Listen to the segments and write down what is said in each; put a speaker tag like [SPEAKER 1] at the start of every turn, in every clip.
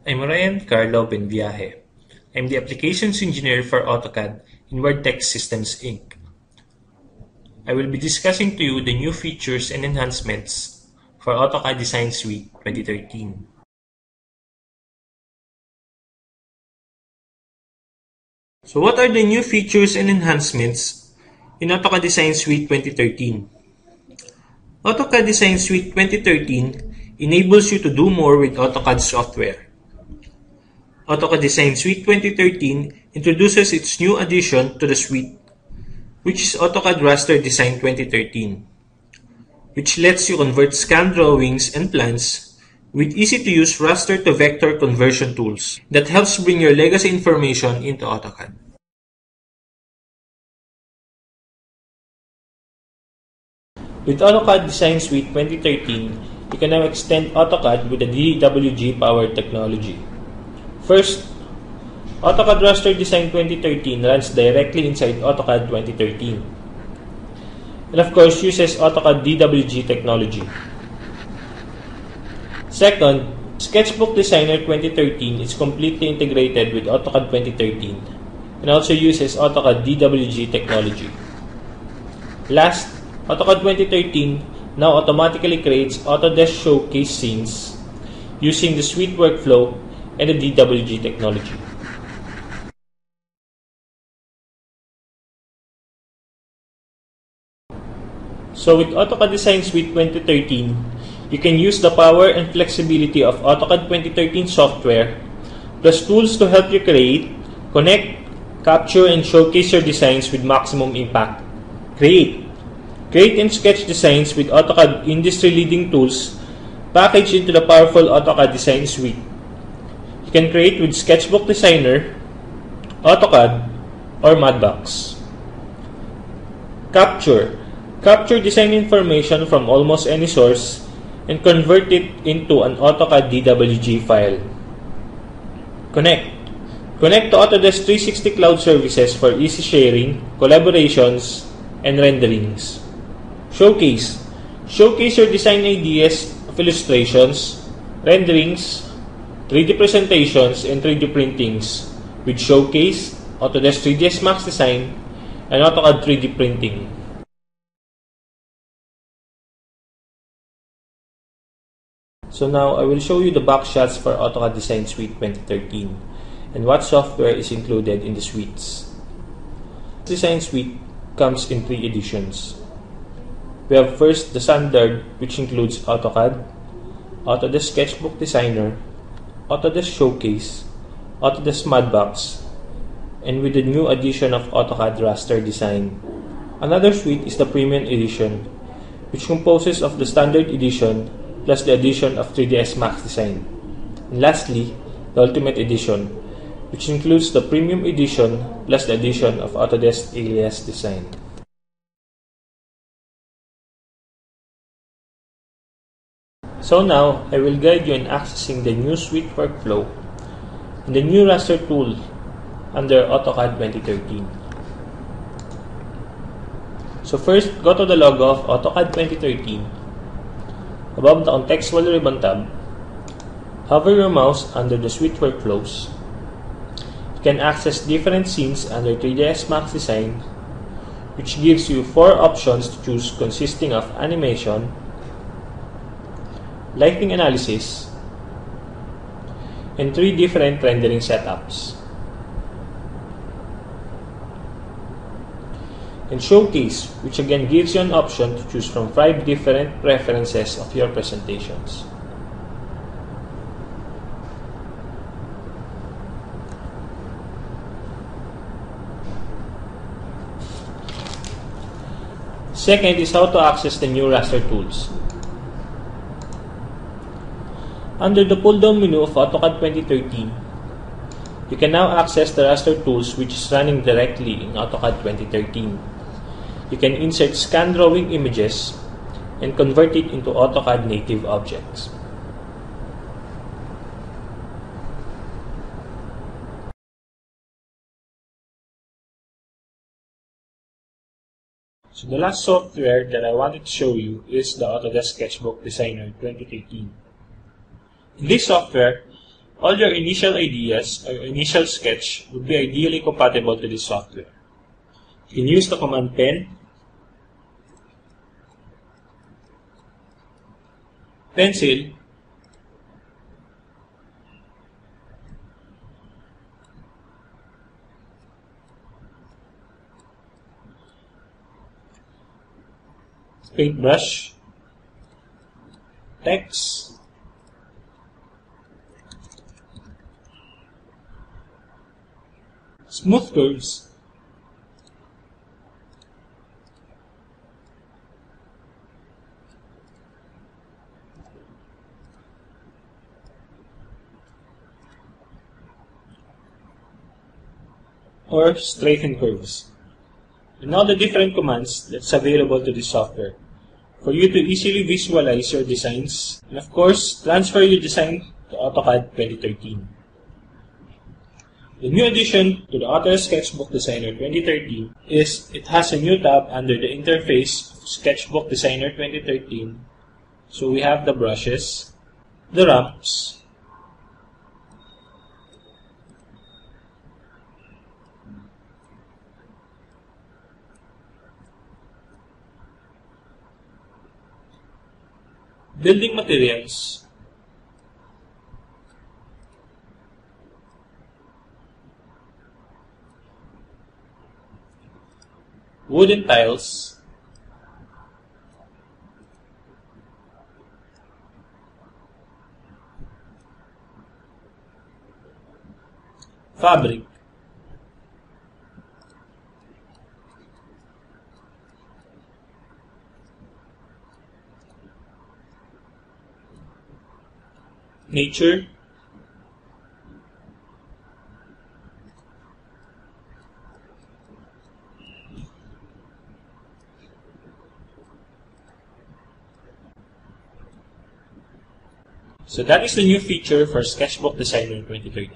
[SPEAKER 1] I'm Ryan Carlo Benviaje. I'm the Applications Engineer for AutoCAD in Wordtex Systems Inc. I will be discussing to you the new features and enhancements for AutoCAD Design Suite 2013. So what are the new features and enhancements in AutoCAD Design Suite 2013? AutoCAD Design Suite 2013 enables you to do more with AutoCAD software. AutoCAD Design Suite 2013 introduces its new addition to the suite, which is AutoCAD Raster Design 2013, which lets you convert scanned drawings and plans with easy-to-use raster-to-vector conversion tools that helps bring your legacy information into AutoCAD. With AutoCAD Design Suite 2013, you can now extend AutoCAD with the DWG-powered technology. First, AutoCAD Raster Design 2013 runs directly inside AutoCAD 2013, and of course uses AutoCAD DWG technology. Second, Sketchbook Designer 2013 is completely integrated with AutoCAD 2013 and also uses AutoCAD DWG technology. Last, AutoCAD 2013 now automatically creates Autodesk Showcase scenes using the suite workflow and the DWG technology. So with AutoCAD Design Suite 2013, you can use the power and flexibility of AutoCAD 2013 software plus tools to help you create, connect, capture, and showcase your designs with maximum impact. Create and sketch designs with AutoCAD industry-leading tools packaged into the powerful AutoCAD Design Suite. You can create with Sketchbook Designer, AutoCAD, or Madbox. Capture design information from almost any source and convert it into an AutoCAD DWG file. Connect to Autodesk 360 Cloud Services for easy sharing, collaborations, and renderings. Showcase your design ideas of illustrations, renderings, 3D presentations, and 3D printings with Showcase, Autodesk 3ds Max Design, and AutoCAD 3D printing. So now I will show you the box shots for AutoCAD Design Suite 2013 and what software is included in the suites. Design Suite comes in 3 editions. We have first the standard, which includes AutoCAD, Autodesk Sketchbook Designer, Autodesk Showcase, Autodesk Madbox, and with the new addition of AutoCAD Raster Design. Another suite is the Premium Edition, which composes of the Standard Edition plus the addition of 3ds Max Design. And lastly, the Ultimate Edition, which includes the Premium Edition plus the addition of Autodesk Alias Design. So now, I will guide you in accessing the new suite workflow and the new raster tool under AutoCAD 2013. So first, go to the logo of AutoCAD 2013. Above the contextual ribbon tab, hover your mouse under the suite workflows. You can access different scenes under 3ds Max Design, which gives you 4 options to choose consisting of animation, lighting analysis, and 3 different rendering setups. And Showcase, which again gives you an option to choose from 5 different preferences of your presentations. Second is how to access the new raster tools. Under the pull-down menu of AutoCAD 2013, you can now access the raster tools, which is running directly in AutoCAD 2013. You can insert scan drawing images and convert it into AutoCAD native objects. So the last software that I wanted to show you is the Autodesk Sketchbook Designer 2013. In this software, All your initial ideas or initial sketch would be ideally compatible to this software. You can use the command pen, pencil, paintbrush, text, smooth curves, or straighten curves. And all the different commands that's available to this software for you to easily visualize your designs and of course transfer your design to AutoCAD 2013. The new addition to the Autodesk Sketchbook Designer 2013 is it has a new tab under the interface of Sketchbook Designer 2013. So we have the brushes, the ramps, building materials, wooden tiles, fabric, nature, so that is the new feature for Sketchbook Designer 2013.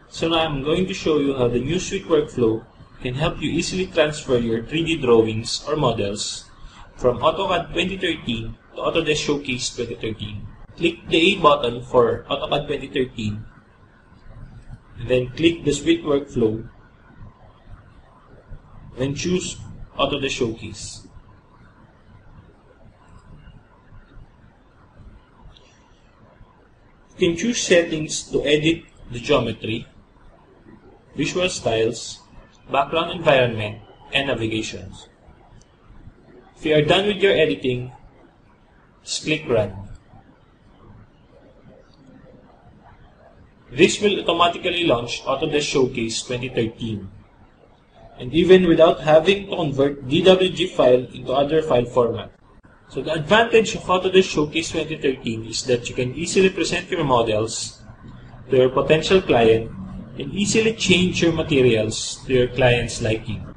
[SPEAKER 1] So now I'm going to show you how the new suite workflow can help you easily transfer your 3D drawings or models from AutoCAD 2013 to Autodesk Showcase 2013. Click the A button for AutoCAD 2013 and then click the suite workflow, then choose Autodesk Showcase. You can choose settings to edit the geometry, visual styles, background environment, and navigations. If you are done with your editing, just click Run. This will automatically launch Autodesk Showcase 2013, and even without having to convert DWG file into other file format. So the advantage of Autodesk Showcase 2013 is that you can easily present your models to your potential client and easily change your materials to your client's liking.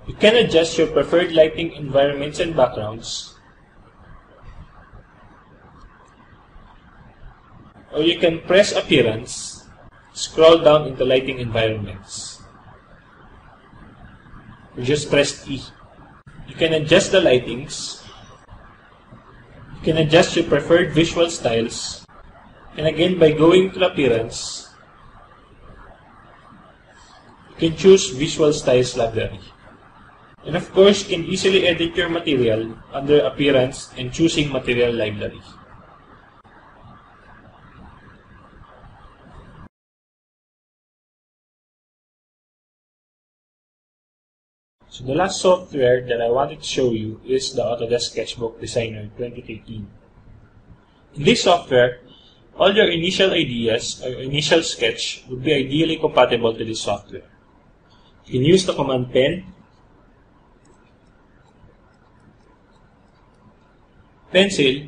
[SPEAKER 1] You can adjust your preferred lighting environments and backgrounds, or you can press Appearance, scroll down into Lighting Environments. You just press E. You can adjust the lightings, you can adjust your preferred visual styles, and again by going to Appearance, you can choose Visual Styles Library. And of course, you can easily edit your material under Appearance and choosing Material Library. So the last software that I wanted to show you is the Autodesk Sketchbook Designer 2013. In this software, all your initial ideas or initial sketch would be ideally compatible to this software. You can use the command pen, pencil,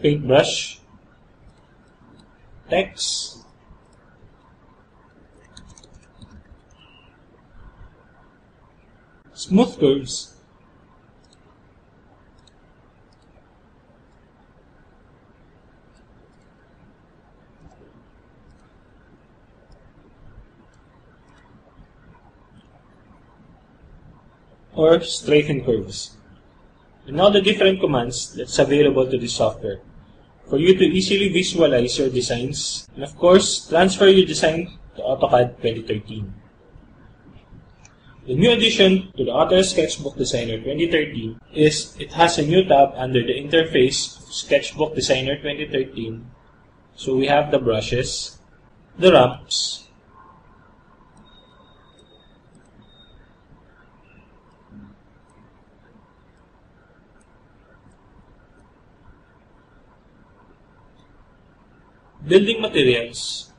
[SPEAKER 1] paintbrush, text, smooth curves, or straighten curves. And now the different commands that's available to this software for you to easily visualize your designs and of course transfer your design to AutoCAD 2013. The new addition to the Autodesk Sketchbook Designer 2013 is it has a new tab under the interface of Sketchbook Designer 2013. So we have the brushes, the ramps, building materials,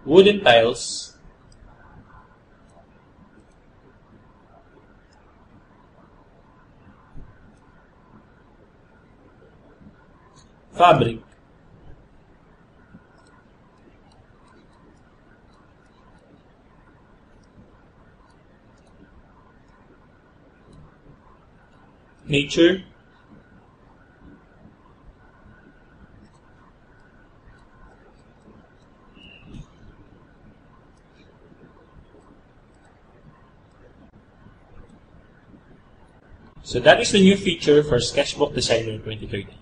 [SPEAKER 1] wooden tiles, fabric, nature, so that is the new feature for Sketchbook Designer 2013.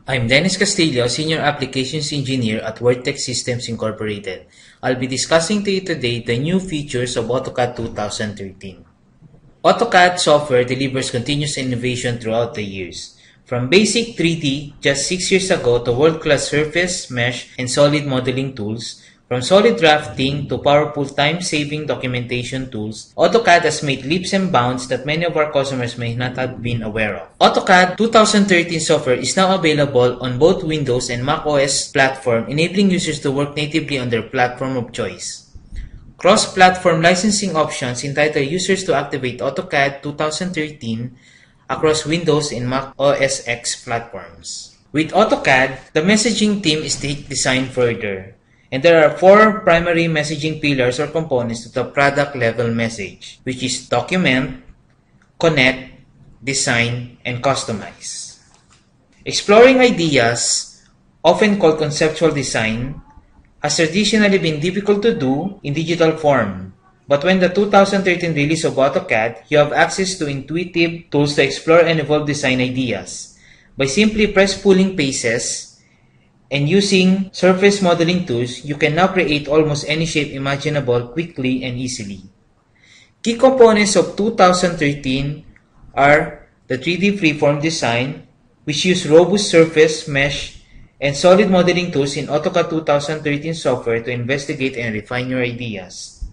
[SPEAKER 2] I'm Dennis Castillo, Senior Applications Engineer at WordTech Systems Incorporated. I'll be discussing to you today the new features of AutoCAD 2013. AutoCAD software delivers continuous innovation throughout the years. From basic 3D just 6 years ago to world-class surface, mesh, and solid modeling tools, from solid drafting to powerful time-saving documentation tools, AutoCAD has made leaps and bounds that many of our customers may not have been aware of. AutoCAD 2013 software is now available on both Windows and Mac OS platform, enabling users to work natively on their platform of choice. Cross-platform licensing options entitle users to activate AutoCAD 2013 across Windows and Mac OS X platforms. With AutoCAD, the messaging theme is designed further. And there are 4 primary messaging pillars or components to the product level message, which is document, connect, design, and customize. Exploring ideas, often called conceptual design, has traditionally been difficult to do in digital form. But when the 2013 release of AutoCAD, you have access to intuitive tools to explore and evolve design ideas. By simply press-pulling paces, and using surface modeling tools, you can now create almost any shape imaginable quickly and easily. Key components of 2013 are the 3D freeform design, which use robust surface, mesh, and solid modeling tools in AutoCAD 2013 software to investigate and refine your ideas.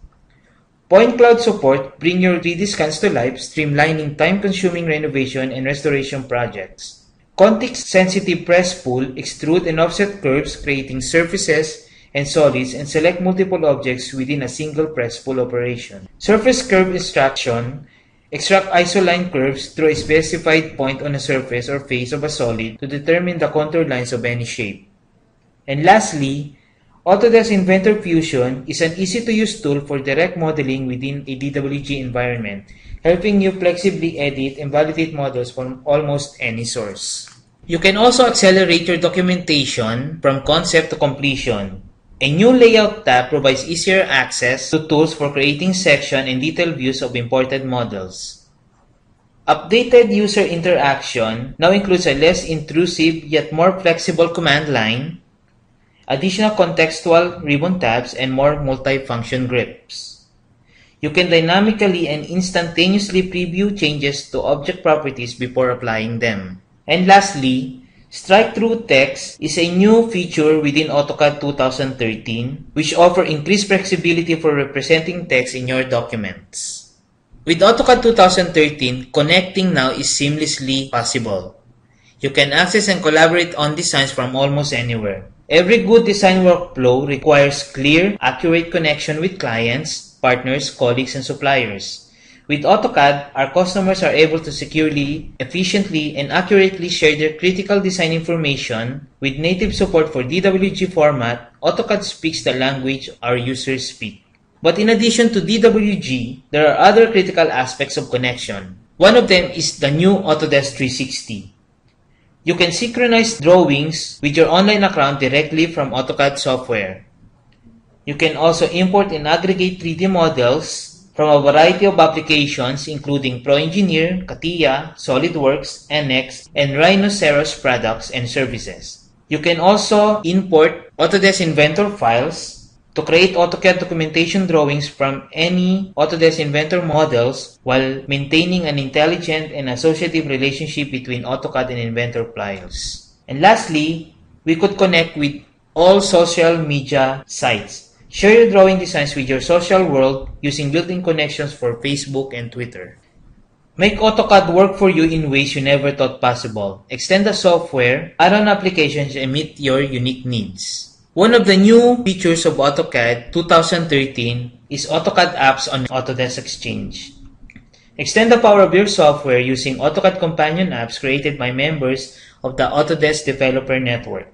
[SPEAKER 2] Point cloud support bring your 3D scans to life, streamlining time-consuming renovation and restoration projects. Context-sensitive press-pull, extrude and offset curves, creating surfaces and solids, and select multiple objects within a single press-pull operation. Surface curve extraction, extract isoline curves through a specified point on a surface or face of a solid to determine the contour lines of any shape. And lastly, Autodesk Inventor Fusion is an easy-to-use tool for direct modeling within a DWG environment, helping you flexibly edit and validate models from almost any source. You can also accelerate your documentation from concept to completion. A new layout tab provides easier access to tools for creating section and detailed views of imported models. Updated user interaction now includes a less intrusive yet more flexible command line, additional contextual ribbon tabs, and more multi-function grips. You can dynamically and instantaneously preview changes to object properties before applying them. And lastly, strike-through text is a new feature within AutoCAD 2013, which offers increased flexibility for representing text in your documents. With AutoCAD 2013, connecting now is seamlessly possible. You can access and collaborate on designs from almost anywhere. Every good design workflow requires clear, accurate connection with clients, partners, colleagues, and suppliers. With AutoCAD, our customers are able to securely, efficiently, and accurately share their critical design information. With native support for DWG format, AutoCAD speaks the language our users speak. But in addition to DWG, there are other critical aspects of connection. One of them is the new Autodesk 360. You can synchronize drawings with your online account directly from AutoCAD software. You can also import and aggregate 3D models from a variety of applications including ProEngineer, CATIA, SolidWorks, NX, and Rhinoceros products and services. You can also import Autodesk Inventor files to create AutoCAD documentation drawings from any Autodesk Inventor models while maintaining an intelligent and associative relationship between AutoCAD and Inventor files. And lastly, we could connect with all social media sites. Share your drawing designs with your social world using built-in connections for Facebook and Twitter. Make AutoCAD work for you in ways you never thought possible. Extend the software, add on applications, and meet your unique needs. One of the new features of AutoCAD 2013 is AutoCAD apps on Autodesk Exchange. Extend the power of your software using AutoCAD companion apps created by members of the Autodesk Developer Network.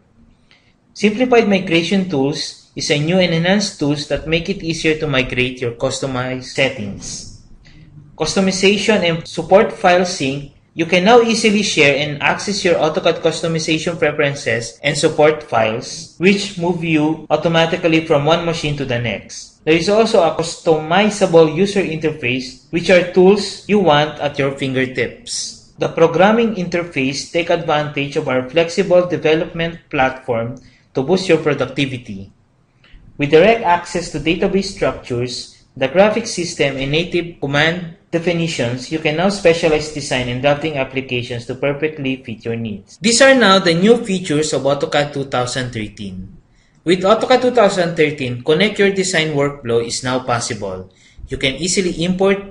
[SPEAKER 2] Simplified Migration Tools is a new and enhanced tools that make it easier to migrate your customized settings. Customization and support file sync. You can now easily share and access your AutoCAD customization preferences and support files, which move you automatically from one machine to the next. There is also a customizable user interface, which are tools you want at your fingertips. The programming interface takes advantage of our flexible development platform to boost your productivity. With direct access to database structures, the graphics system, and native command definitions, you can now specialize design and drafting applications to perfectly fit your needs. These are now the new features of AutoCAD 2013. With AutoCAD 2013, connect your design workflow is now possible. You can easily import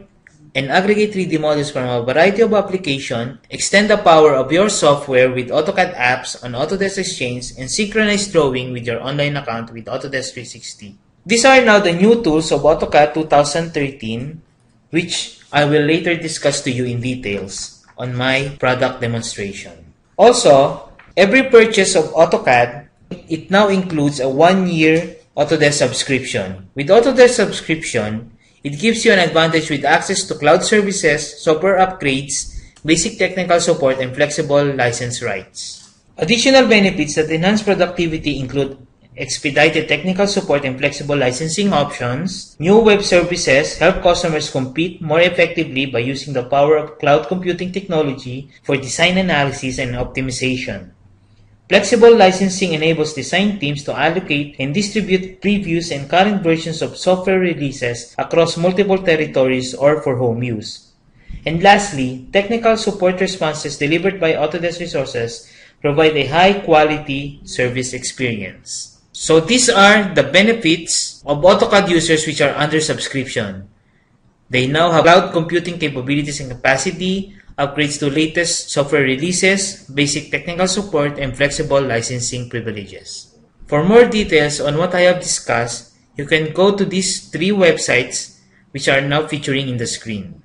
[SPEAKER 2] and aggregate 3D models from a variety of applications, extend the power of your software with AutoCAD apps on Autodesk Exchange, and synchronize drawing with your online account with Autodesk 360. These are now the new tools of AutoCAD 2013, which I will later discuss to you in details on my product demonstration. Also, every purchase of AutoCAD, it now includes a 1-year Autodesk subscription. With Autodesk subscription, it gives you an advantage with access to cloud services, software upgrades, basic technical support, and flexible license rights. Additional benefits that enhance productivity include expedited technical support and flexible licensing options. New web services help customers compete more effectively by using the power of cloud computing technology for design analysis and optimization. Flexible licensing enables design teams to allocate and distribute previews and current versions of software releases across multiple territories or for home use. And lastly, technical support responses delivered by Autodesk Resources provide a high-quality service experience. So these are the benefits of AutoCAD users which are under subscription. They now have cloud computing capabilities and capacity, upgrades to latest software releases, basic technical support, and flexible licensing privileges. For more details on what I have discussed, you can go to these 3 websites which are now featuring in the screen.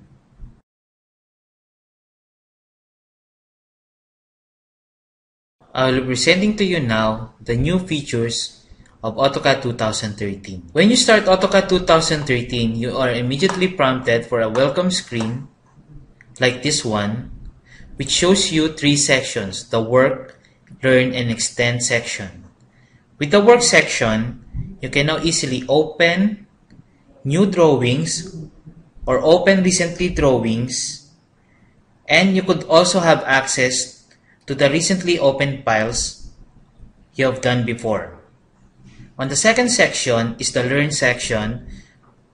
[SPEAKER 2] I will be presenting to you now the new features of AutoCAD 2013. When you start AutoCAD 2013, you are immediately prompted for a welcome screen like this one, which shows you 3 sections: the Work, Learn, and Extend section. With the Work section, you can now easily open new drawings or open recently drawings, and you could also have access to the recently opened files you have done before. On the second section is the Learn section,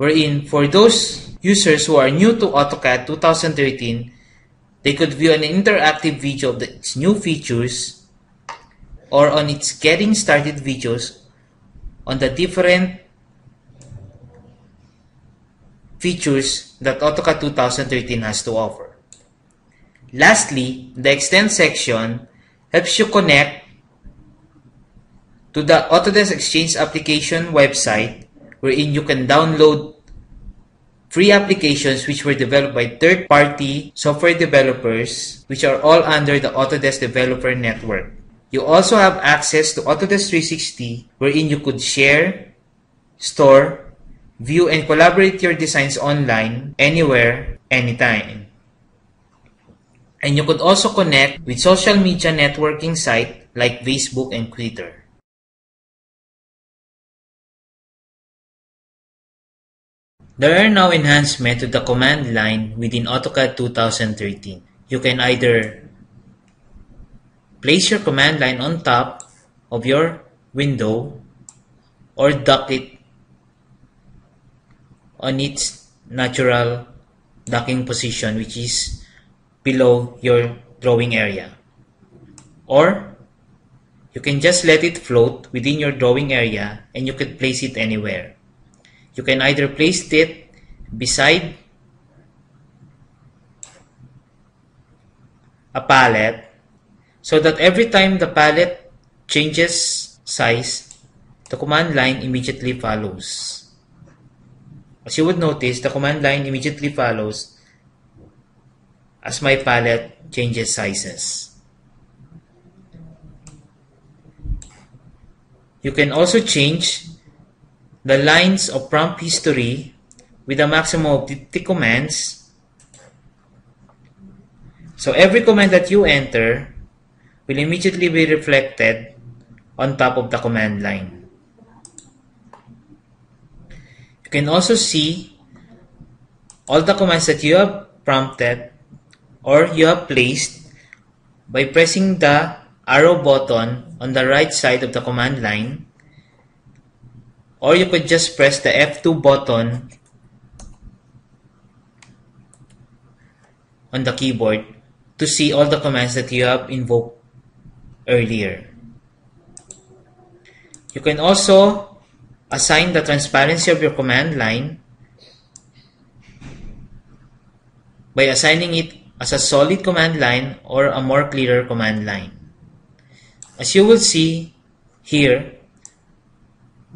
[SPEAKER 2] wherein for those users who are new to AutoCAD 2013, they could view an interactive video of its new features or on its getting started videos on the different features that AutoCAD 2013 has to offer. Lastly, the Extend section helps you connect to the Autodesk Exchange application website, wherein you can download free applications which were developed by third-party software developers, which are all under the Autodesk Developer Network. You also have access to Autodesk 360, wherein you could share, store, view, and collaborate your designs online, anywhere, anytime. And you could also connect with social media networking sites like Facebook and Twitter. There are now enhancements to the command line within AutoCAD 2013. You can either place your command line on top of your window or dock it on its natural docking position, which is below your drawing area. Or you can just let it float within your drawing area and you can place it anywhere. You can either place it beside a pallet so that every time the pallet changes size, the command line immediately follows. As you would notice, the command line immediately follows as my pallet changes sizes. You can also change the lines of prompt history with a maximum of 50 commands. So every command that you enter will immediately be reflected on top of the command line. You can also see all the commands that you have prompted or you have placed by pressing the arrow button on the right side of the command line, or you could just press the F2 button on the keyboard to see all the commands that you have invoked earlier. You can also assign the transparency of your command line by assigning it as a solid command line or a more clearer command line. As you will see here,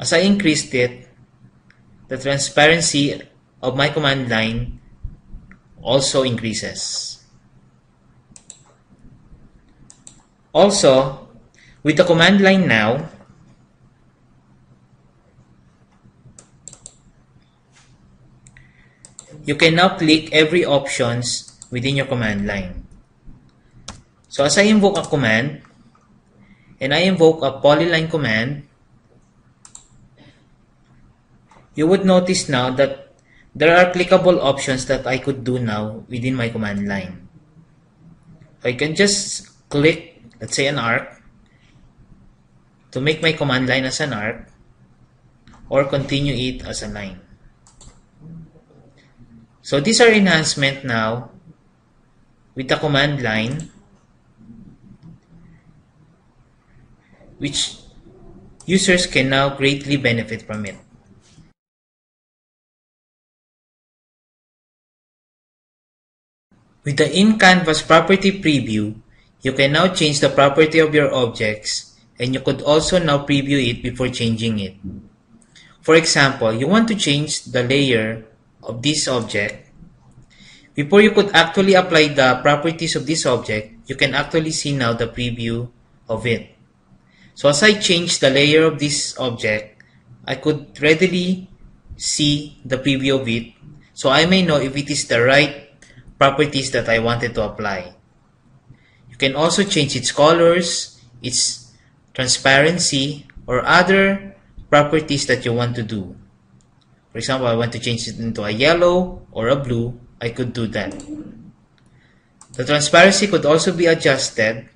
[SPEAKER 2] as I increased it, the transparency of my command line also increases. Also, with the command line now, you can now click every options within your command line. So as I invoke a command, and I invoke a polyline command, you would notice now that there are clickable options that I could do now within my command line. So I can just click, let's say, an arc to make my command line as an arc, or continue it as a line. So these are enhancements now with the command line, which users can now greatly benefit from it. With the in-canvas property preview, you can now change the property of your objects, and you could also now preview it before changing it. For example, you want to change the layer of this object. Before you could actually apply the properties of this object, you can actually see now the preview of it. So as I change the layer of this object, I could readily see the preview of it, so I may know if it is the right properties that I wanted to apply. You can also change its colors, its transparency, or other properties that you want to do. For example, I want to change it into a yellow or a blue, I could do that. The transparency could also be adjusted.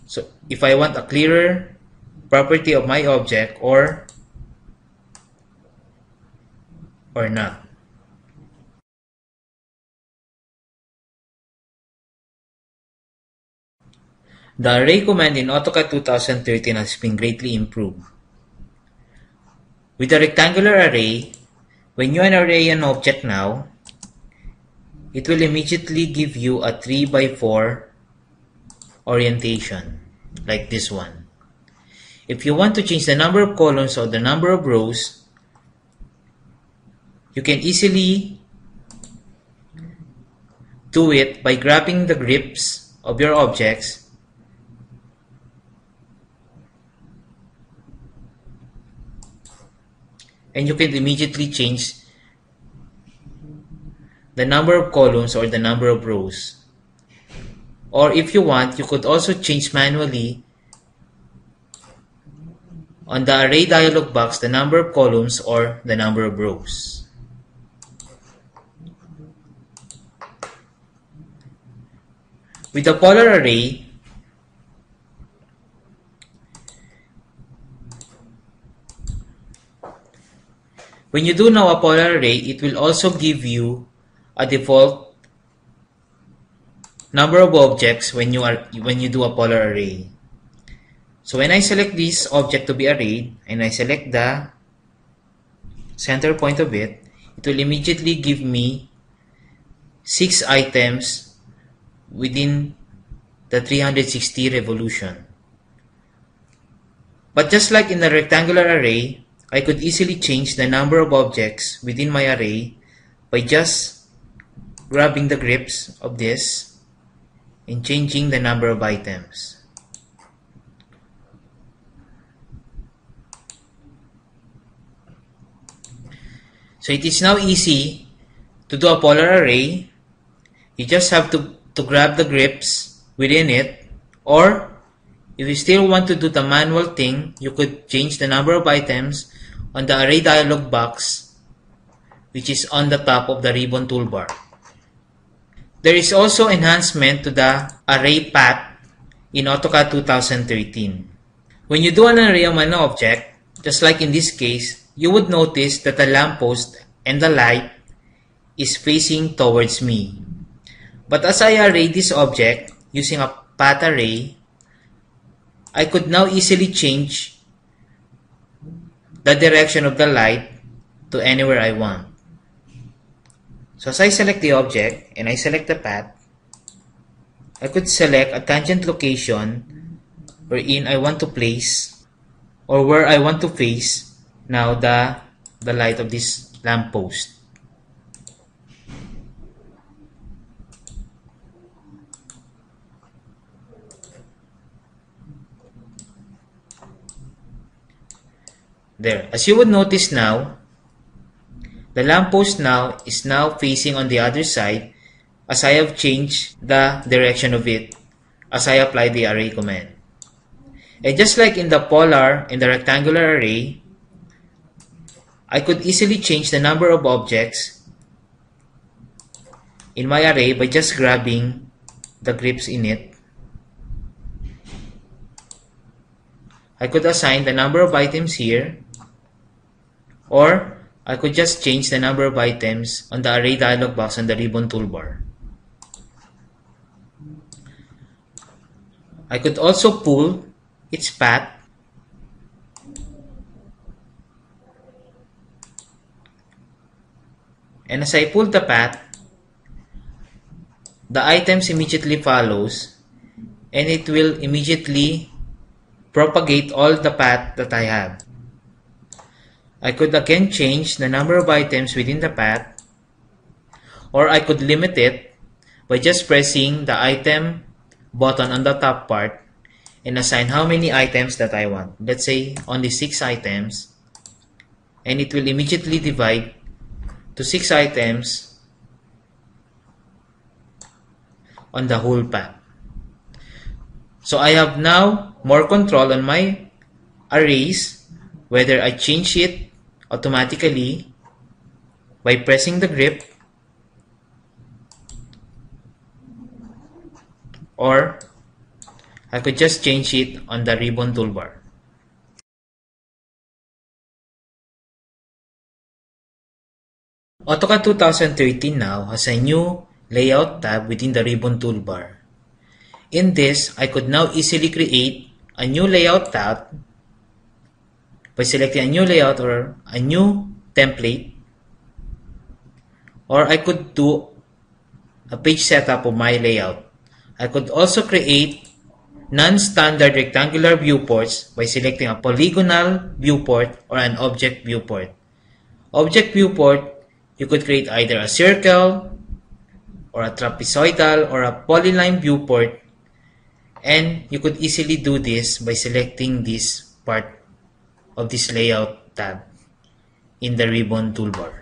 [SPEAKER 2] So if I want a clearer property of my object or not. The array command in AutoCAD 2013 has been greatly improved. With the rectangular array, when you array an object now, it will immediately give you a 3x4 orientation, like this one. If you want to change the number of columns or the number of rows, you can easily do it by grabbing the grips of your objects and you can immediately change the number of columns or the number of rows. Or if you want, you could also change manually on the array dialog box the number of columns or the number of rows. With the polar array, when you do now a polar array, it will also give you a default number of objects when you do a polar array. So when I select this object to be arrayed and I select the center point of it, it will immediately give me 6 items within the 360 revolution. But just like in the rectangular array, I could easily change the number of objects within my array by just grabbing the grips of this and changing the number of items. So it is now easy to do a polar array. You just have to grab the grips within it, or if you still want to do the manual thing, you could change the number of items on the array dialog box, which is on the top of the ribbon toolbar. There is also enhancement to the array path in AutoCAD 2013. When you do an array of an object, just like in this case, you would notice that the lamppost and the light is facing towards me. But as I array this object using a path array, I could now easily change the direction of the light to anywhere I want. So as I select the object and I select the path, I could select a tangent location wherein I want to place or where I want to face now the light of this lamppost. There, as you would notice now, the lamppost now is now facing on the other side as I have changed the direction of it as I apply the array command. And just like in the polar and the rectangular array, I could easily change the number of objects in my array by just grabbing the grips in it. I could assign the number of items here, or I could just change the number of items on the array dialog box on the ribbon toolbar. I could also pull its path and as I pull the path, the items immediately follows and it will immediately propagate all the path that I have. I could again change the number of items within the path, or I could limit it by just pressing the item button on the top part and assign how many items that I want. Let's say only 6 items, and it will immediately divide to 6 items on the whole path. So I have now more control on my arrays, whether I change it automatically by pressing the grip or I could just change it on the ribbon toolbar. AutoCAD 2013 now has a new layout tab within the ribbon toolbar. In this, I could now easily create a new layout tab by selecting a new layout or a new template, or I could do a page setup of my layout. I could also create non-standard rectangular viewports by selecting a polygonal viewport or an object viewport. Object viewport, you could create either a circle or a trapezoidal or a polyline viewport, and you could easily do this by selecting this part of this layout tab in the ribbon toolbar.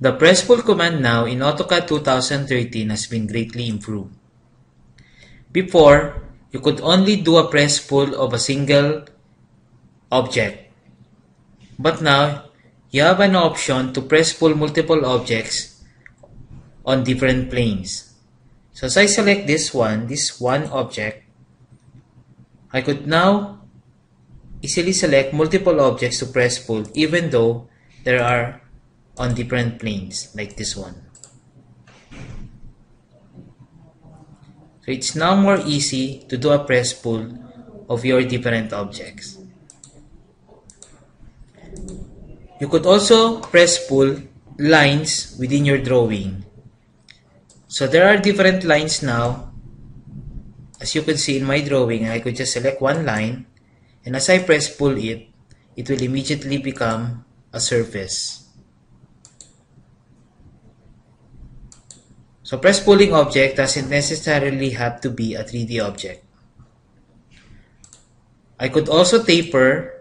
[SPEAKER 2] The press pull command now in AutoCAD 2013 has been greatly improved. Before, you could only do a press pull of a single object. But now, you have an option to press pull multiple objects on different planes. So as I select this one object, I could now easily select multiple objects to press pull even though there are on different planes like this one. So it's now more easy to do a press pull of your different objects. You could also press pull lines within your drawing. So there are different lines now. As you can see in my drawing, I could just select one line, and as I press pull it, it will immediately become a surface. So press pulling object doesn't necessarily have to be a 3D object. I could also taper,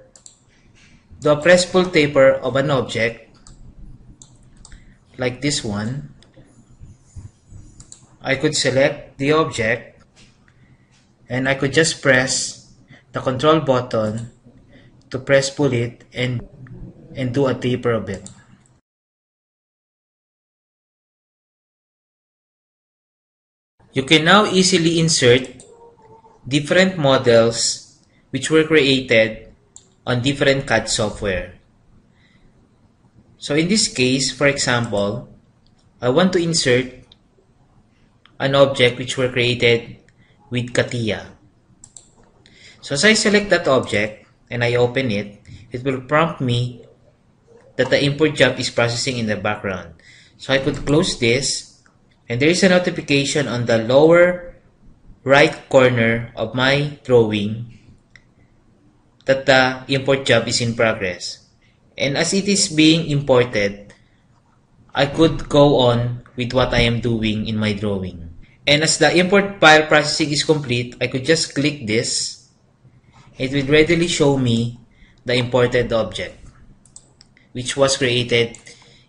[SPEAKER 2] do a press pull taper of an object like this one. I could select the object and I could just press the control button to press pull it and do a taper of it. You can now easily insert different models which were created on different CAD software. So in this case, for example, I want to insert an object which were created with CATIA. So as I select that object and I open it, it will prompt me that the import job is processing in the background. So I could close this, and there is a notification on the lower right corner of my drawing that the import job is in progress. And as it is being imported, I could go on with what I am doing in my drawing. And as the import file processing is complete, I could just click this. It will readily show me the imported object, which was created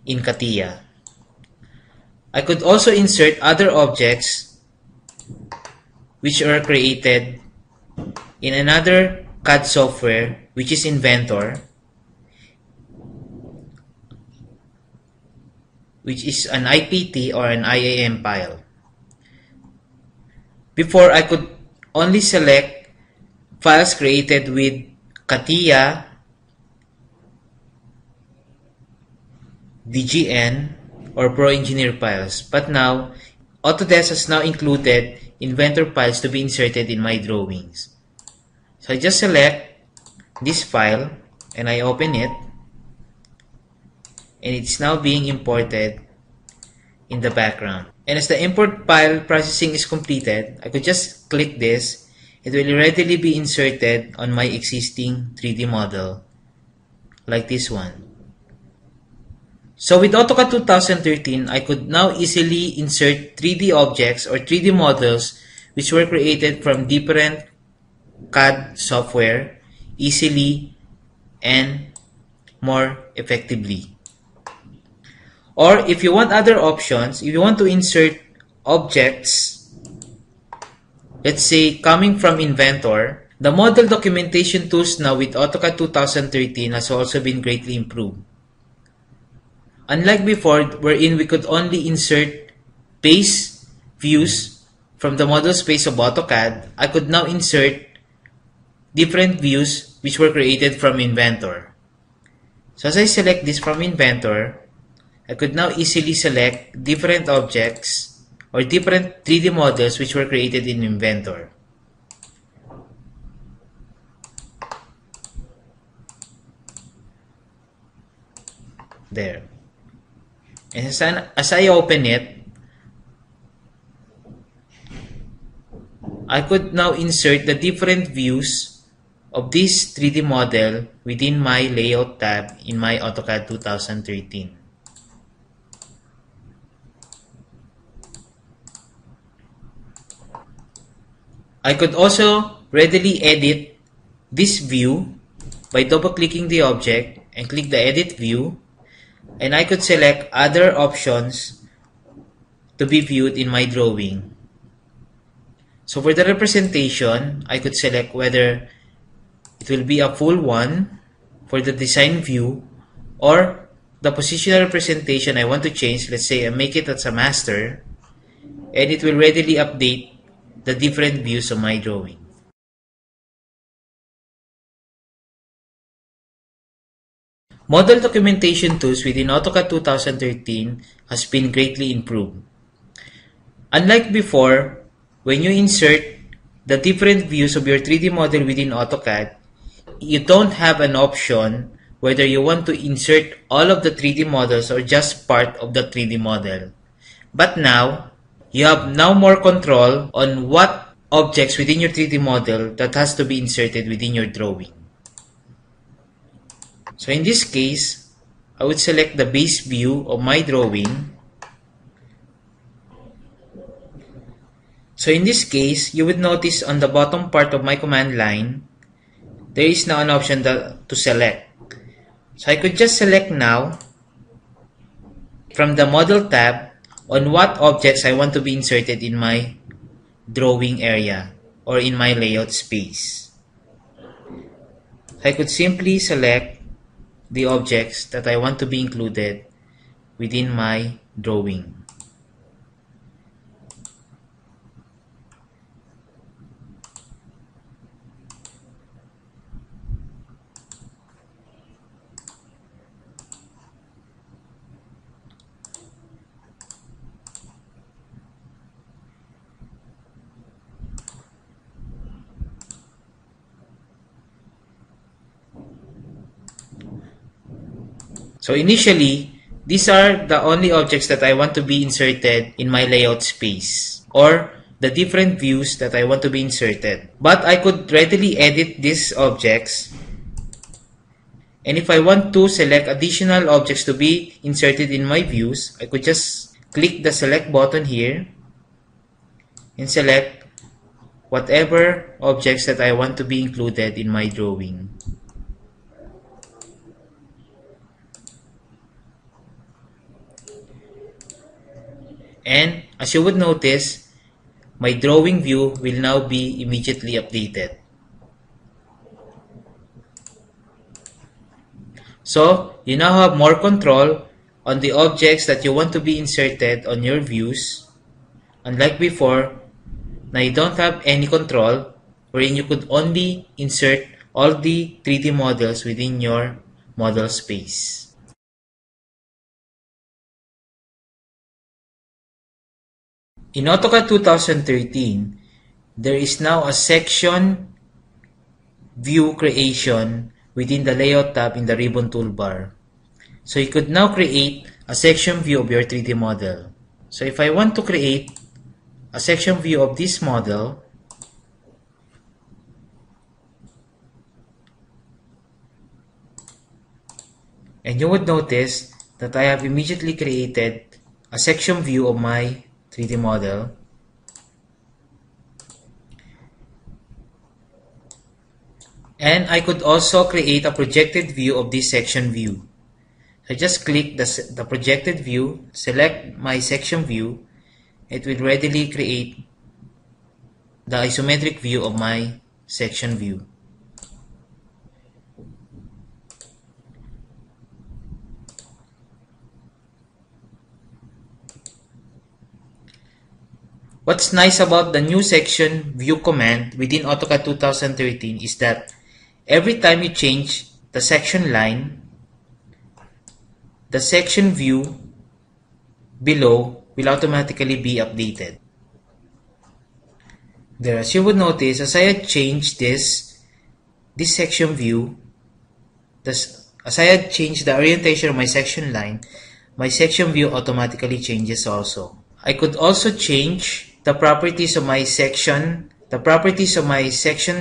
[SPEAKER 2] in CATIA. I could also insert other objects which are created in another CAD software, which is Inventor, which is an IPT or an IAM file. Before, I could only select files created with CATIA, DGN, or Pro Engineer files. But now, Autodesk has now included Inventor files to be inserted in my drawings. So I just select this file and I open it, and it's now being imported in the background. And as the import file processing is completed, I could just click this. It will readily be inserted on my existing 3D model like this one. So with AutoCAD 2013, I could now easily insert 3D objects or 3D models which were created from different CAD software easily and more effectively. Or if you want other options, if you want to insert objects, let's say coming from Inventor, the model documentation tools now with AutoCAD 2013 has also been greatly improved. Unlike before, wherein we could only insert base views from the model space of AutoCAD, I could now insert different views which were created from Inventor. So as I select this from Inventor, I could now easily select different objects or different 3D models which were created in Inventor. There. And as I open it, I could now insert the different views of this 3D model within my Layout tab in my AutoCAD 2013. I could also readily edit this view by double-clicking the object and click the Edit View. and I could select other options to be viewed in my drawing. So for the representation, I could select whether it will be a full one for the design view, or the positional representation I want to change. Let's say I make it as a master, and it will readily update the different views of my drawing. Model documentation tools within AutoCAD 2013 has been greatly improved. Unlike before, when you insert the different views of your 3D model within AutoCAD, you don't have an option whether you want to insert all of the 3D models or just part of the 3D model. But now, you have now more control on what objects within your 3D model that has to be inserted within your drawing. So in this case, I would select the base view of my drawing. So in this case, you would notice on the bottom part of my command line, there is now an option to select. So I could just select now from the model tab on what objects I want to be inserted in my drawing area or in my layout space. I could simply select the objects that I want to be included within my drawing. So initially, these are the only objects that I want to be inserted in my layout space, or the different views that I want to be inserted. But I could readily edit these objects, and if I want to select additional objects to be inserted in my views, I could just click the select button here and select whatever objects that I want to be included in my drawing. And as you would notice, my drawing view will now be immediately updated. So, you now have more control on the objects that you want to be inserted on your views. Unlike before, now you don't have any control, wherein you could only insert all the 3D models within your model space. In AutoCAD 2013, there is now a section view creation within the Layout tab in the ribbon toolbar. So you could now create a section view of your 3D model. So if I want to create a section view of this model, and you would notice that I have immediately created a section view of my 3D model. And I could also create a projected view of this section view. So just click the projected view, select my section view. It will readily create the isometric view of my section view. What's nice about the new section view command within AutoCAD 2013 is that every time you change the section line, the section view below will automatically be updated. There, as you would notice, as I had changed this section view, as I had changed the orientation of my section line, my section view automatically changes also. I could also change the properties of my section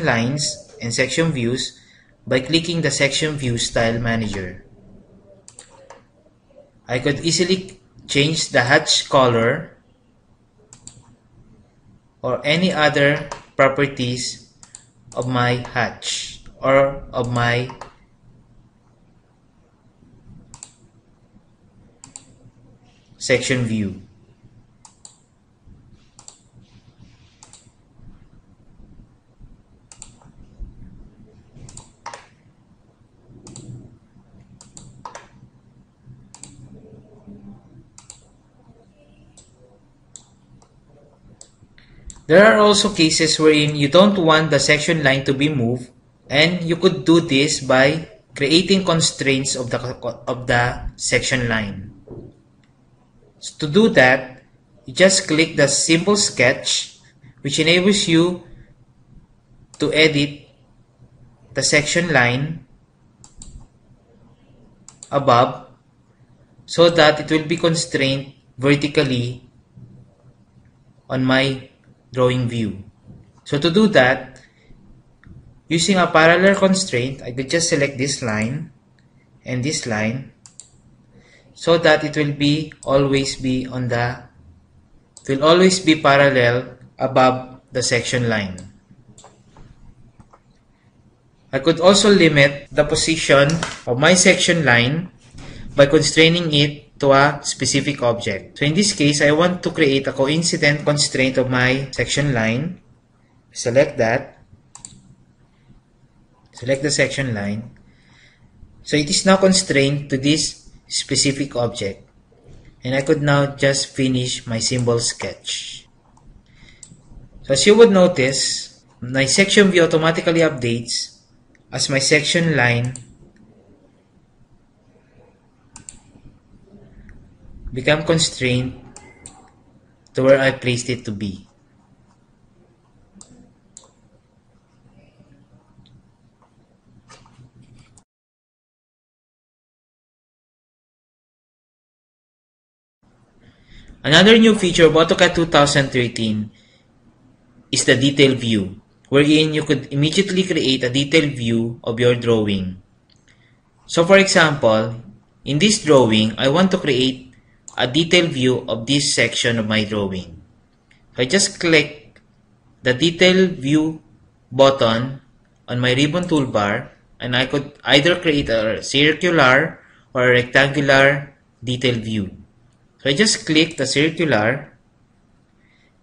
[SPEAKER 2] lines and section views by clicking the section view style manager. I could easily change the hatch color or any other properties of my hatch or of my section view. There are also cases wherein you don't want the section line to be moved, and you could do this by creating constraints of the section line. So to do that, you just click the symbol sketch, which enables you to edit the section line above so that it will be constrained vertically on my drawing view. So to do that, using a parallel constraint, I could just select this line and this line so that it will always be parallel above the section line. I could also limit the position of my section line by constraining it to a specific object. So in this case, I want to create a coincident constraint of my section line. Select that. Select the section line. So it is now constrained to this specific object. And I could now just finish my symbol sketch. So as you would notice, my section view automatically updates as my section line become constrained to where I placed it to be. Another new feature of AutoCAD 2013 is the detail view, wherein you could immediately create a detailed view of your drawing. So for example, in this drawing, I want to create a detailed view of this section of my drawing. So I just click the detail view button on my ribbon toolbar, and I could either create a circular or a rectangular detail view. So I just click the circular,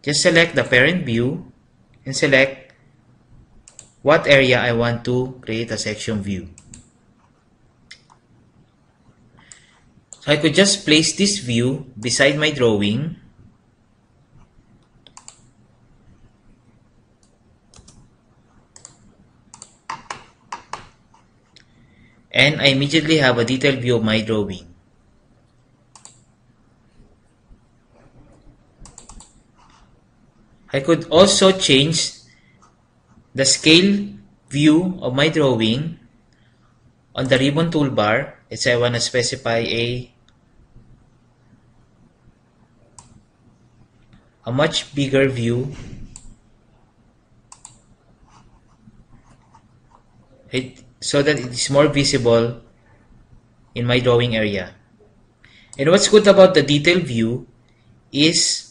[SPEAKER 2] just select the parent view, and select what area I want to create a section view. So I could just place this view beside my drawing. And I immediately have a detailed view of my drawing. I could also change the scale view of my drawing on the ribbon toolbar. Let's say I want to specify a much bigger view. So that it is more visible in my drawing area. And what's good about the detail view is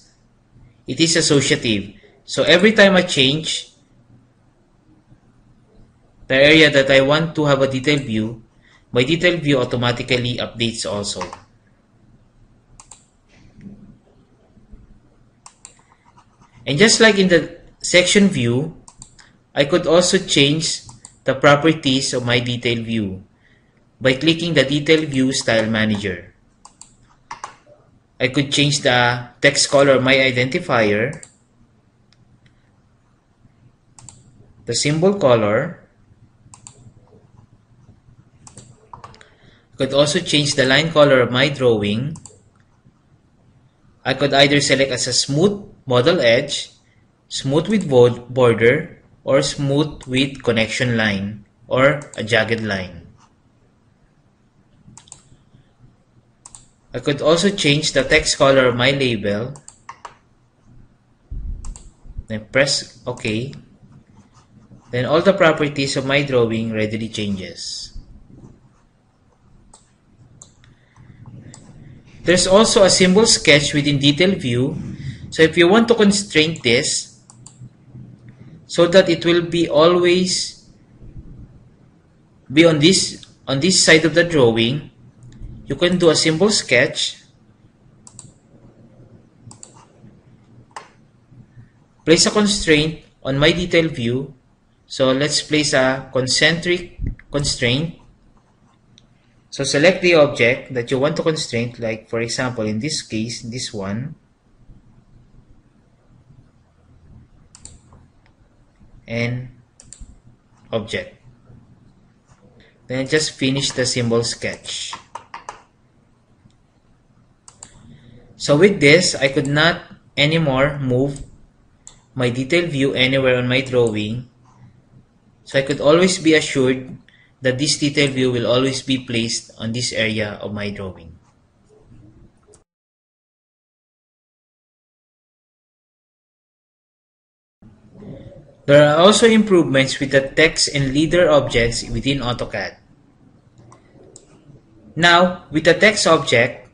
[SPEAKER 2] it is associative. So every time I change the area that I want to have a detailed view, my detailed view automatically updates also. And just like in the section view, I could also change the properties of my detail view by clicking the detail view style manager. I could change the text color of my identifier, the symbol color. I could also change the line color of my drawing. I could either select as a smooth model edge, smooth with border, or smooth with connection line, or a jagged line. I could also change the text color of my label. Then press OK. Then all the properties of my drawing readily changes. There's also a symbol sketch within detail view. So if you want to constrain this so that it will be always be on this side of the drawing, you can do a symbol sketch place a constraint on my detail view. So let's place a concentric constraint. So select the object that you want to constrain, like for example in this case, this one. And object. Then just finish the symbol sketch. So with this, I could not anymore move my detail view anywhere on my drawing. So I could always be assured that this detail view will always be placed on this area of my drawing. There are also improvements with the text and leader objects within AutoCAD. Now, with the text object,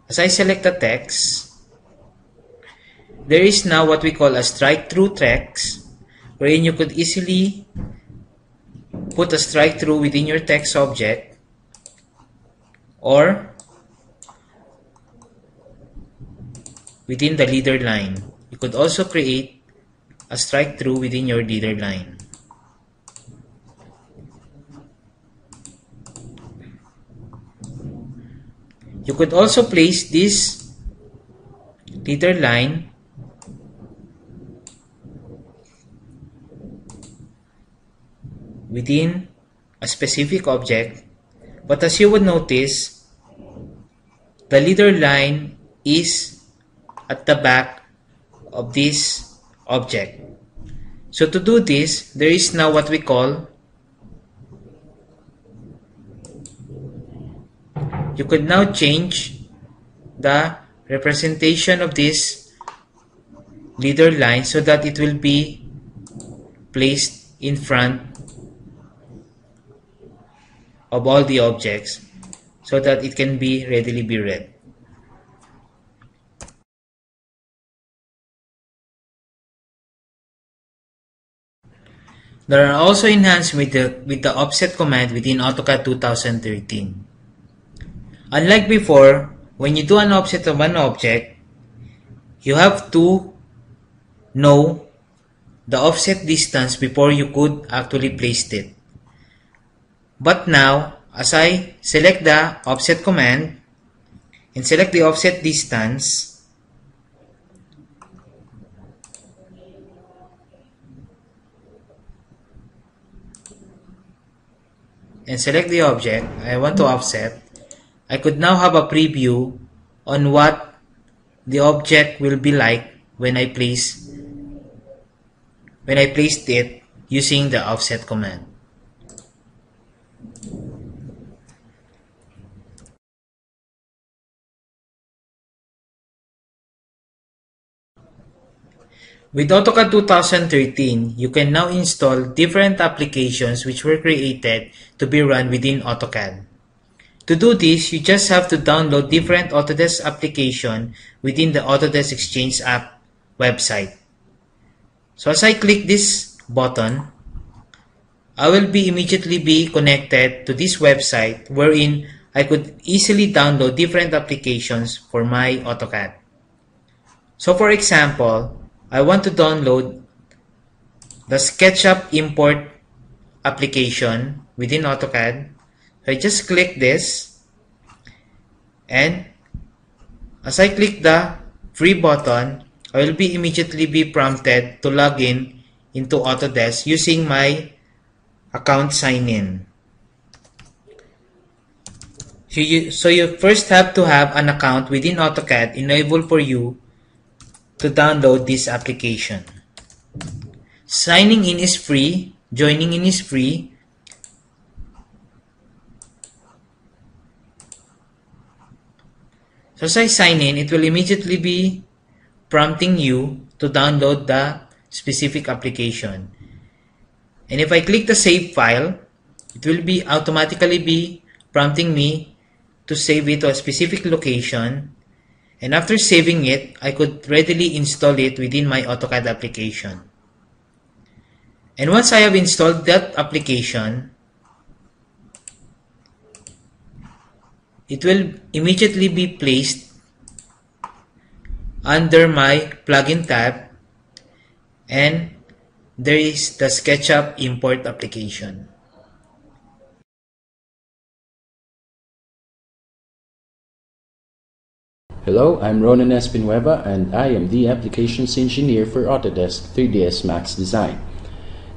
[SPEAKER 2] as I select the text, there is now what we call a strike-through text, wherein you could easily put a strike-through within your text object, or within the leader line. You could also create a strike-through within your leader line. You could also place this leader line within a specific object, but as you would notice, the leader line is at the back of this object. So to do this, there is now what we call, you could now change the representation of this leader line so that it will be placed in front of all the objects so that it can be readily be read. There are also enhancements with the offset command within AutoCAD 2013. Unlike before, when you do an offset of an object, you have to know the offset distance before you could actually place it. But now, as I select the offset command and select the offset distance, and select the object I want to offset, I could now have a preview on what the object will be like when I placed it using the offset command. With AutoCAD 2013, you can now install different applications which were created to be run within AutoCAD. To do this, you just have to download different Autodesk applications within the Autodesk Exchange app website. So as I click this button, I will immediately be connected to this website wherein I could easily download different applications for my AutoCAD. So for example, I want to download the SketchUp import application within AutoCAD. So I just click this, and as I click the free button, I will immediately be prompted to log in into Autodesk using my account sign in. So you first have to have an account within AutoCAD in order for you to download this application. Signing in is free, joining in is free. So as I sign in, it will immediately be prompting you to download the specific application. And if I click the save file, it will be automatically be prompting me to save it to a specific location. And after saving it, I could readily install it within my AutoCAD application. And once I have installed that application, it will immediately be placed under my plugin tab, and there is the SketchUp import application.
[SPEAKER 3] Hello, I'm Ronan Espinueva and I am the Applications Engineer for Autodesk 3ds Max Design.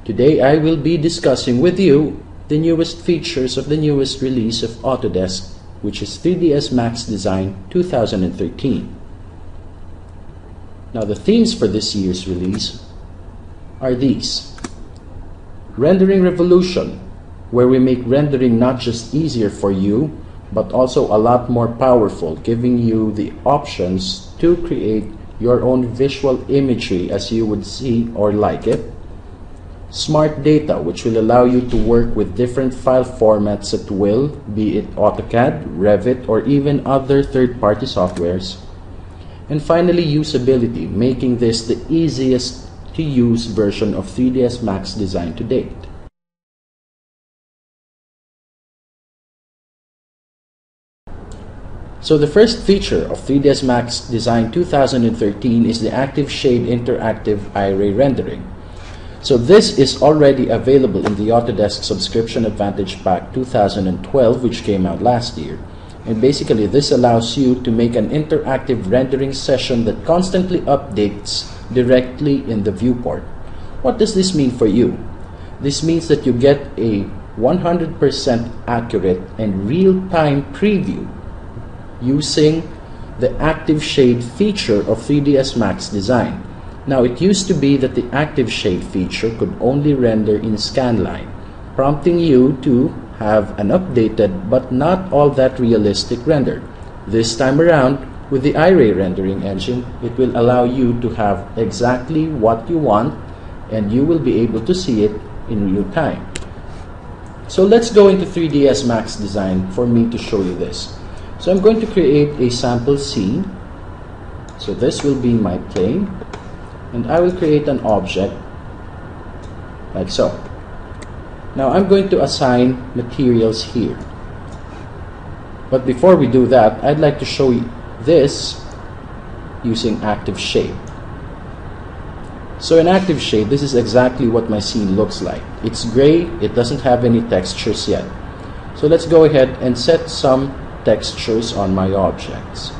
[SPEAKER 3] Today I will be discussing with you the newest features of the newest release of Autodesk, which is 3ds Max Design 2013. Now the themes for this year's release are these. Rendering Revolution, where we make rendering not just easier for you, but also a lot more powerful, giving you the options to create your own visual imagery as you would see or like it. Smart Data, which will allow you to work with different file formats at will, be it AutoCAD, Revit, or even other third-party softwares. And finally, Usability, making this the easiest to use version of 3ds Max Design to date. So the first feature of 3ds Max Design 2013 is the Active Shade Interactive Eye-Ray Rendering. So this is already available in the Autodesk Subscription Advantage Pack 2012, which came out last year. And basically this allows you to make an interactive rendering session that constantly updates directly in the viewport. What does this mean for you? This means that you get a 100% accurate and real-time preview using the Active Shade feature of 3ds Max Design. Now it used to be that the Active Shade feature could only render in scanline, prompting you to have an updated but not all that realistic render. This time around, with the Eye-Ray rendering engine, it will allow you to have exactly what you want and you will be able to see it in real time. So let's go into 3ds Max Design for me to show you this. So I'm going to create a sample scene. So this will be my plane, and I will create an object like so. Now I'm going to assign materials here. But before we do that, I'd like to show you this using Active Shade. So in Active Shade, this is exactly what my scene looks like. It's gray, it doesn't have any textures yet. So let's go ahead and set some textures on my objects.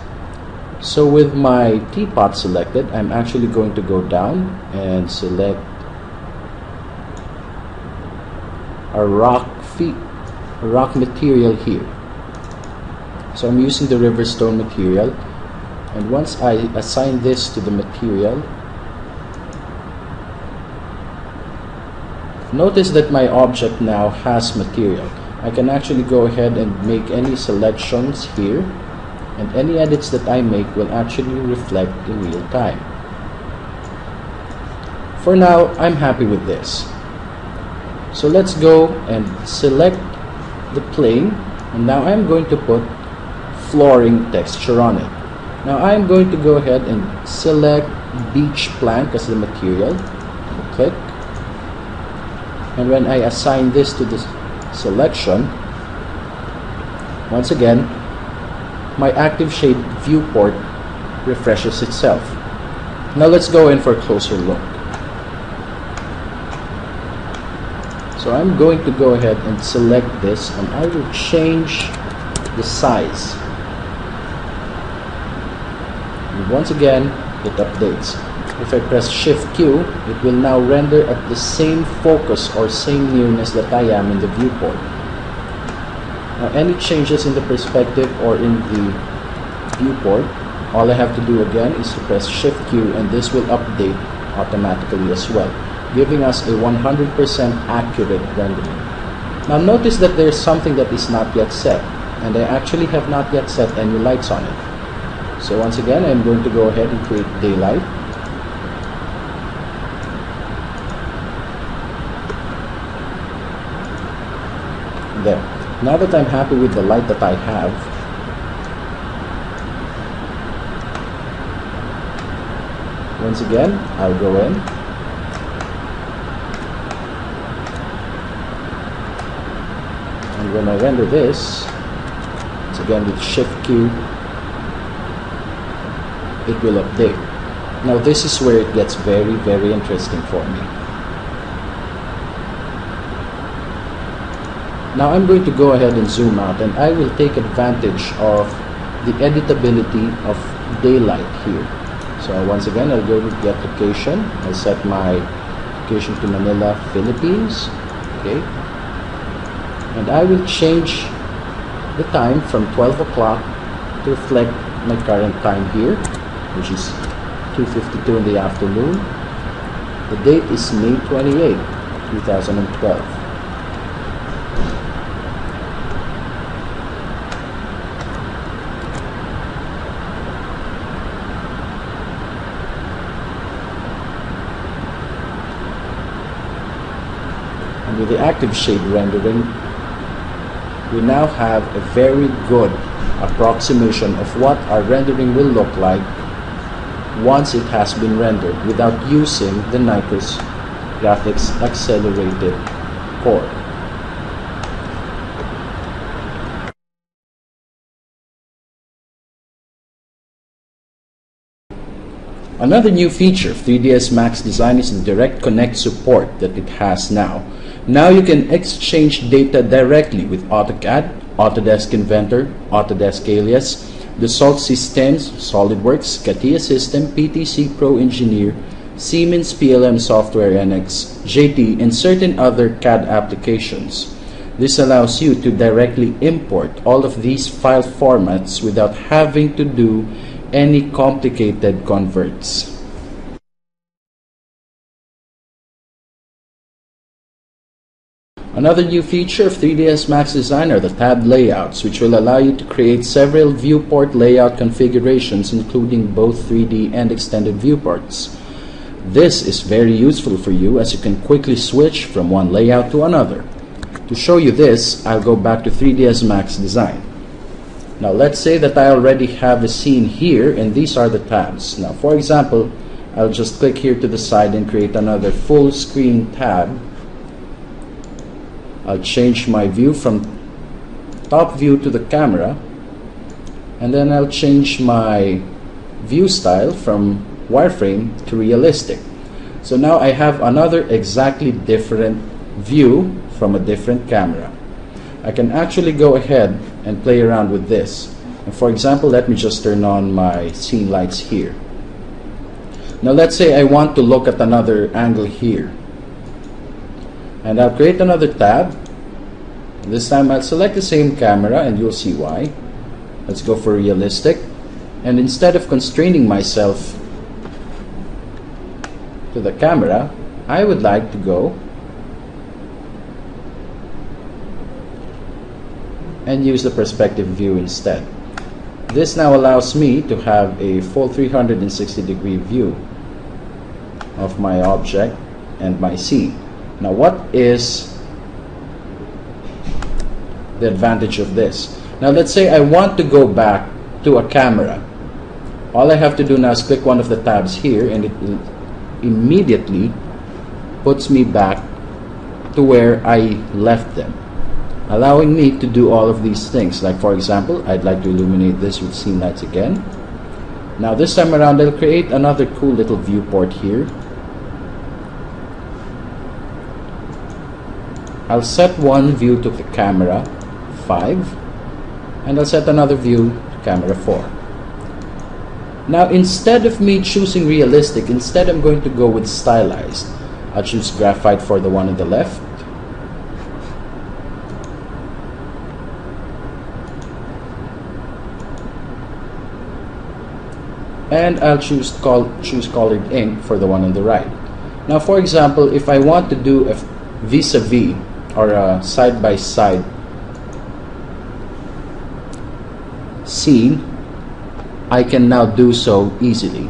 [SPEAKER 3] So with my teapot selected, I'm actually going to go down and select a rock material here. So I'm using the Riverstone material, and once I assign this to the material, notice that my object now has material. I can actually go ahead and make any selections here, and any edits that I make will actually reflect in real time. For now, I'm happy with this. So let's go and select the plane, and now I'm going to put flooring texture on it. Now I'm going to go ahead and select beach plank as the material. Click. And when I assign this to the selection, once again, my Active Shade viewport refreshes itself. Now let's go in for a closer look. So I'm going to go ahead and select this, and I will change the size. And once again, it updates. If I press Shift Q, it will now render at the same focus or same nearness that I am in the viewport. Now any changes in the perspective or in the viewport, all I have to do again is to press Shift Q, and this will update automatically as well, giving us a 100% accurate rendering. Now notice that there's something that is not yet set, and I actually have not yet set any lights on it. So once again, I'm going to go ahead and create daylight. There. Now that I'm happy with the light that I have, once again, I'll go in. And when I render this, it's again with Shift Q, it will update. Now this is where it gets very, very interesting for me. Now I'm going to go ahead and zoom out, and I will take advantage of the editability of daylight here. So once again, I'll go to get location. I'll set my location to Manila, Philippines. Okay. And I will change the time from 12 o'clock to reflect my current time here, which is 2:52 in the afternoon. The date is May 28, 2012. And with the active shade rendering, we now have a very good approximation of what our rendering will look like once it has been rendered without using the Nitrous Graphics Accelerated Core. Another new feature of 3ds Max Design is the Direct Connect support that it has now. Now you can exchange data directly with AutoCAD, Autodesk Inventor, Autodesk Alias, Dassault Systems, SolidWorks, CATIA System, PTC Pro Engineer, Siemens PLM Software NX, JT, and certain other CAD applications. This allows you to directly import all of these file formats without having to do any complicated converts. Another new feature of 3ds Max Design are the tab layouts, which will allow you to create several viewport layout configurations, including both 3D and extended viewports. This is very useful for you as you can quickly switch from one layout to another. To show you this, I'll go back to 3ds Max Design. Now let's say that I already have a scene here, and these are the tabs. Now for example, I'll just click here to the side and create another full screen tab. I'll change my view from top view to the camera, and then I'll change my view style from wireframe to realistic. So now I have another exactly different view from a different camera. I can actually go ahead and play around with this. And for example, let me just turn on my scene lights here. Now let's say I want to look at another angle here. And I'll create another tab. This time I'll select the same camera, and you'll see why. Let's go for realistic. And instead of constraining myself to the camera, I would like to go and use the perspective view instead. This now allows me to have a full 360-degree view of my object and my scene. Now what is the advantage of this? Now let's say I want to go back to a camera. All I have to do now is click one of the tabs here, and it immediately puts me back to where I left them, allowing me to do all of these things. Like for example, I'd like to illuminate this with scene lights again. Now this time around, I'll create another cool little viewport here. I'll set one view to the camera 5, and I'll set another view to camera 4. Now instead of me choosing realistic, instead I'm going to go with stylized. I'll choose graphite for the one on the left. And I'll choose colored ink for the one on the right. Now for example, if I want to do a vis-a-vis or a side-by-side scene, I can now do so easily.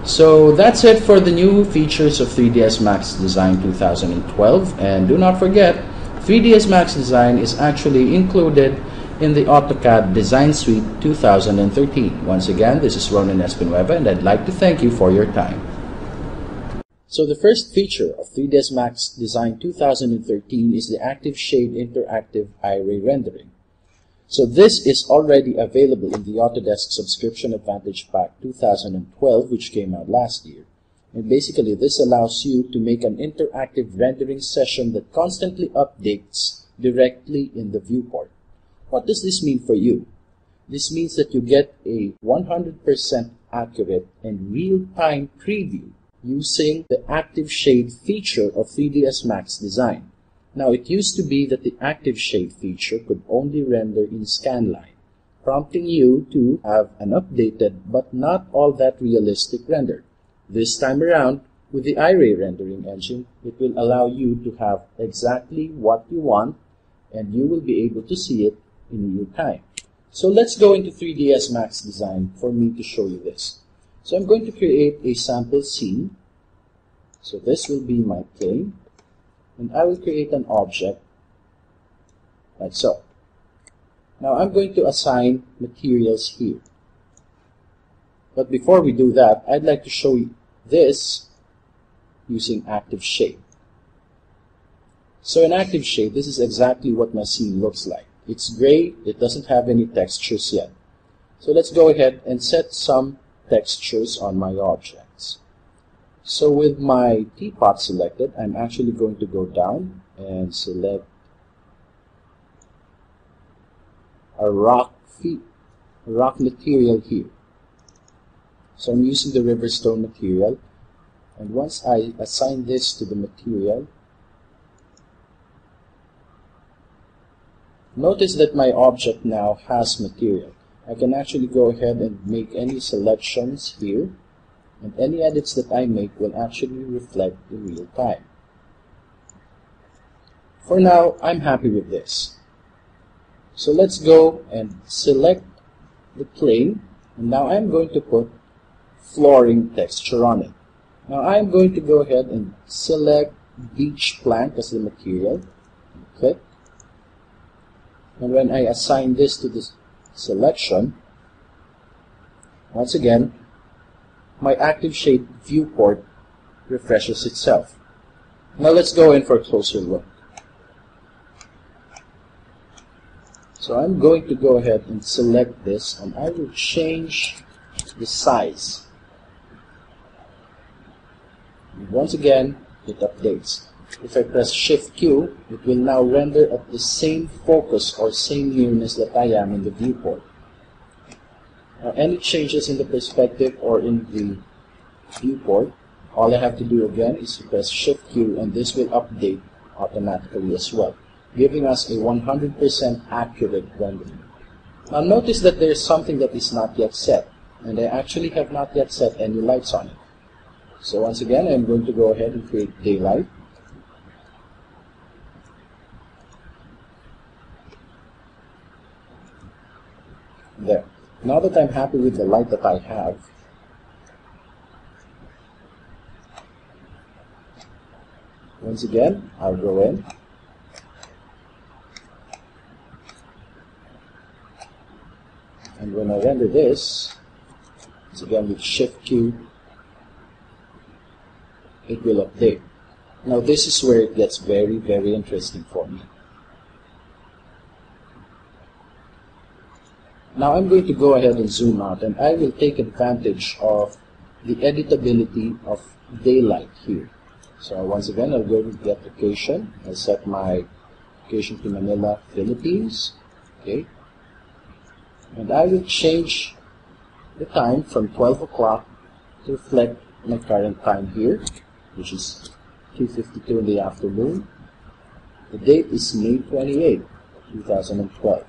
[SPEAKER 3] So that's it for the new features of 3ds Max Design 2012, and do not forget, 3ds Max Design is actually included in the AutoCAD Design Suite 2013. Once again, this is Ronan Espinueva, and I'd like to thank you for your time. So the first feature of 3ds Max Design 2013 is the Active Shade Interactive Eye Ray Rendering. So this is already available in the Autodesk Subscription Advantage Pack 2012, which came out last year. And basically, this allows you to make an interactive rendering session that constantly updates directly in the viewport. What does this mean for you? This means that you get a 100% accurate and real-time preview using the Active Shade feature of 3ds Max Design. Now, it used to be that the Active Shade feature could only render in scanline, prompting you to have an updated but not all that realistic render. This time around, with the Iray rendering engine, it will allow you to have exactly what you want, and you will be able to see it in real time. So let's go into 3ds Max Design for me to show you this. So I'm going to create a sample scene. So this will be my plane, and I will create an object like so. Now I'm going to assign materials here. But before we do that, I'd like to show you this using Active Shade. So in Active Shade, this is exactly what my scene looks like. It's gray, it doesn't have any textures yet. So let's go ahead and set some textures on my objects. So with my teapot selected, I'm actually going to go down and select a rock material here. So I'm using the Riverstone material, and once I assign this to the material, notice that my object now has material. I can actually go ahead and make any selections here, and any edits that I make will actually reflect in real time. For now, I'm happy with this. So let's go and select the plane, and now I'm going to put flooring texture on it. Now I'm going to go ahead and select beach plank as the material. Click. And when I assign this to this selection, once again, my Active Shade viewport refreshes itself. Now let's go in for a closer look. So I'm going to go ahead and select this, and I will change the size. And once again, it updates. If I press Shift Q, it will now render at the same focus or same nearness that I am in the viewport. Now, any changes in the perspective or in the viewport, all I have to do again is to press Shift Q, and this will update automatically as well, giving us a 100% accurate rendering. Now notice that there is something that is not yet set, and I actually have not yet set any lights on it. So once again, I'm going to go ahead and create daylight. There. Now that I'm happy with the light that I have, once again, I'll go in and when I render this, once again with Shift Q, it will update. Now this is where it gets very, very interesting for me. Now I'm going to go ahead and zoom out, and I will take advantage of the editability of daylight here. So once again, I'll go to the application. I'll set my location to Manila, Philippines. Okay. And I will change the time from 12 o'clock to reflect my current time here, which is 2:52 in the afternoon. The date is May 28, 2012.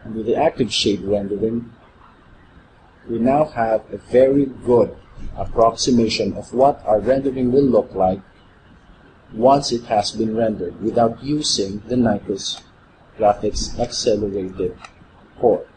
[SPEAKER 3] And with the Active Shade rendering, we now have a very good approximation of what our rendering will look like once it has been rendered without using the Nitrous Graphics Accelerated Core.